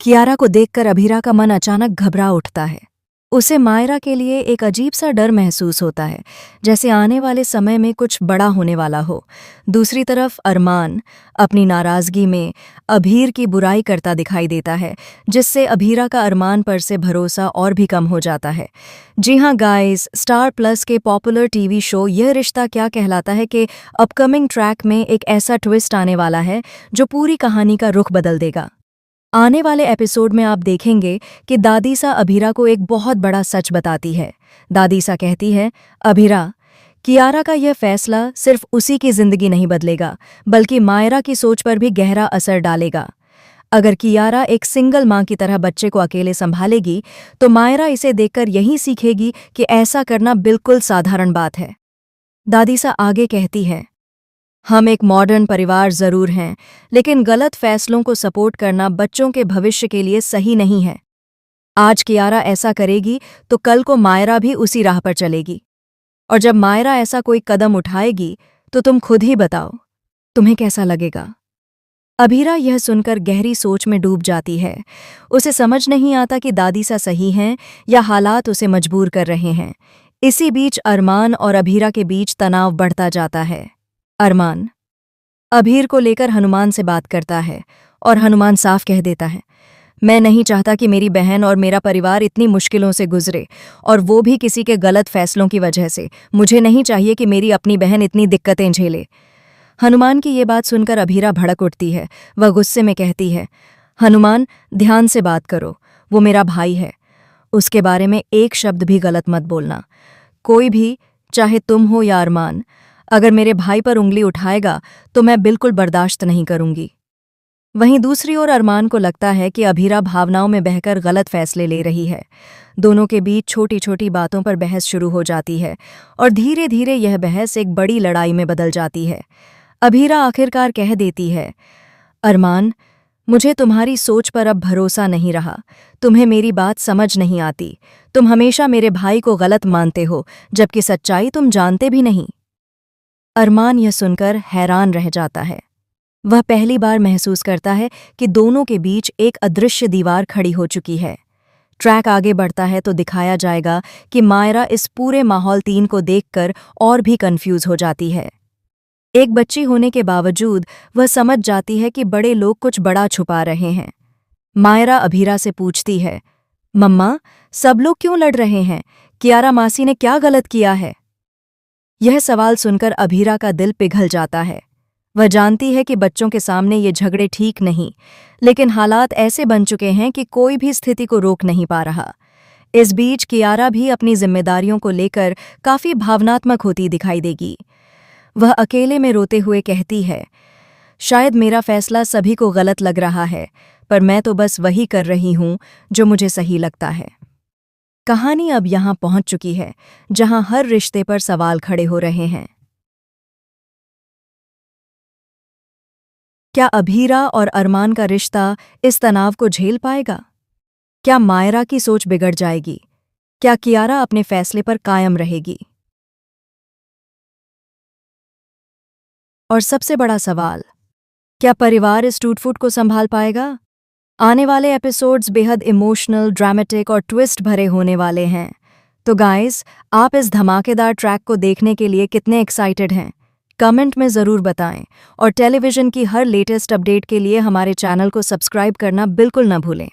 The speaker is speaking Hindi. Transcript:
कियारा को देखकर अभीरा का मन अचानक घबरा उठता है। उसे मायरा के लिए एक अजीब सा डर महसूस होता है, जैसे आने वाले समय में कुछ बड़ा होने वाला हो। दूसरी तरफ अरमान अपनी नाराजगी में अभीर की बुराई करता दिखाई देता है, जिससे अभीरा का अरमान पर से भरोसा और भी कम हो जाता है। जी हाँ गाइस, स्टार प्लस के पॉपुलर टीवी शो यह रिश्ता क्या कहलाता है कि अपकमिंग ट्रैक में एक ऐसा ट्विस्ट आने वाला है जो पूरी कहानी का रुख बदल देगा। आने वाले एपिसोड में आप देखेंगे कि दादीसा अभीरा को एक बहुत बड़ा सच बताती है। दादीसा कहती है, अभीरा, कियारा का यह फैसला सिर्फ उसी की जिंदगी नहीं बदलेगा, बल्कि मायरा की सोच पर भी गहरा असर डालेगा। अगर कियारा एक सिंगल माँ की तरह बच्चे को अकेले संभालेगी, तो मायरा इसे देखकर यही सीखेगी कि ऐसा करना बिल्कुल साधारण बात है। दादीसा आगे कहती है, हम एक मॉडर्न परिवार जरूर हैं, लेकिन गलत फैसलों को सपोर्ट करना बच्चों के भविष्य के लिए सही नहीं है। आज कियारा ऐसा करेगी तो कल को मायरा भी उसी राह पर चलेगी, और जब मायरा ऐसा कोई कदम उठाएगी तो तुम खुद ही बताओ, तुम्हें कैसा लगेगा। अभीरा यह सुनकर गहरी सोच में डूब जाती है। उसे समझ नहीं आता कि दादीसा सही हैं या हालात उसे मजबूर कर रहे हैं। इसी बीच अरमान और अभीरा के बीच तनाव बढ़ता जाता है। अरमान अभीर को लेकर हनुमान से बात करता है और हनुमान साफ कह देता है, मैं नहीं चाहता कि मेरी बहन और मेरा परिवार इतनी मुश्किलों से गुजरे, और वो भी किसी के गलत फैसलों की वजह से। मुझे नहीं चाहिए कि मेरी अपनी बहन इतनी दिक्कतें झेले। हनुमान की ये बात सुनकर अभीरा भड़क उठती है। वह गुस्से में कहती है, हनुमान, ध्यान से बात करो, वो मेरा भाई है, उसके बारे में एक शब्द भी गलत मत बोलना। कोई भी, चाहे तुम हो या अरमान, अगर मेरे भाई पर उंगली उठाएगा तो मैं बिल्कुल बर्दाश्त नहीं करूंगी। वहीं दूसरी ओर अरमान को लगता है कि अभीरा भावनाओं में बहकर गलत फैसले ले रही है। दोनों के बीच छोटी छोटी बातों पर बहस शुरू हो जाती है, और धीरे धीरे यह बहस एक बड़ी लड़ाई में बदल जाती है। अभीरा आखिरकार कह देती है, अरमान, मुझे तुम्हारी सोच पर अब भरोसा नहीं रहा। तुम्हें मेरी बात समझ नहीं आती। तुम हमेशा मेरे भाई को गलत मानते हो, जबकि सच्चाई तुम जानते भी नहीं। अरमान यह सुनकर हैरान रह जाता है। वह पहली बार महसूस करता है कि दोनों के बीच एक अदृश्य दीवार खड़ी हो चुकी है। ट्रैक आगे बढ़ता है तो दिखाया जाएगा कि मायरा इस पूरे माहौल 3 को देखकर और भी कंफ्यूज हो जाती है। एक बच्ची होने के बावजूद वह समझ जाती है कि बड़े लोग कुछ बड़ा छुपा रहे हैं। मायरा अभीरा से पूछती है, मम्मा, सब लोग क्यों लड़ रहे हैं? कियारा मासी ने क्या गलत किया है? यह सवाल सुनकर अभीरा का दिल पिघल जाता है। वह जानती है कि बच्चों के सामने ये झगड़े ठीक नहीं, लेकिन हालात ऐसे बन चुके हैं कि कोई भी स्थिति को रोक नहीं पा रहा। इस बीच कियारा भी अपनी जिम्मेदारियों को लेकर काफी भावनात्मक होती दिखाई देगी। वह अकेले में रोते हुए कहती है, शायद मेरा फैसला सभी को गलत लग रहा है, पर मैं तो बस वही कर रही हूं जो मुझे सही लगता है। कहानी अब यहां पहुंच चुकी है जहां हर रिश्ते पर सवाल खड़े हो रहे हैं। क्या अभीरा और अरमान का रिश्ता इस तनाव को झेल पाएगा? क्या मायरा की सोच बिगड़ जाएगी? क्या कियारा अपने फैसले पर कायम रहेगी? और सबसे बड़ा सवाल, क्या परिवार इस टूट-फूट को संभाल पाएगा? आने वाले एपिसोड्स बेहद इमोशनल, ड्रामेटिक और ट्विस्ट भरे होने वाले हैं। तो गाइस, आप इस धमाकेदार ट्रैक को देखने के लिए कितने एक्साइटेड हैं? कमेंट में ज़रूर बताएं, और टेलीविज़न की हर लेटेस्ट अपडेट के लिए हमारे चैनल को सब्सक्राइब करना बिल्कुल न भूलें।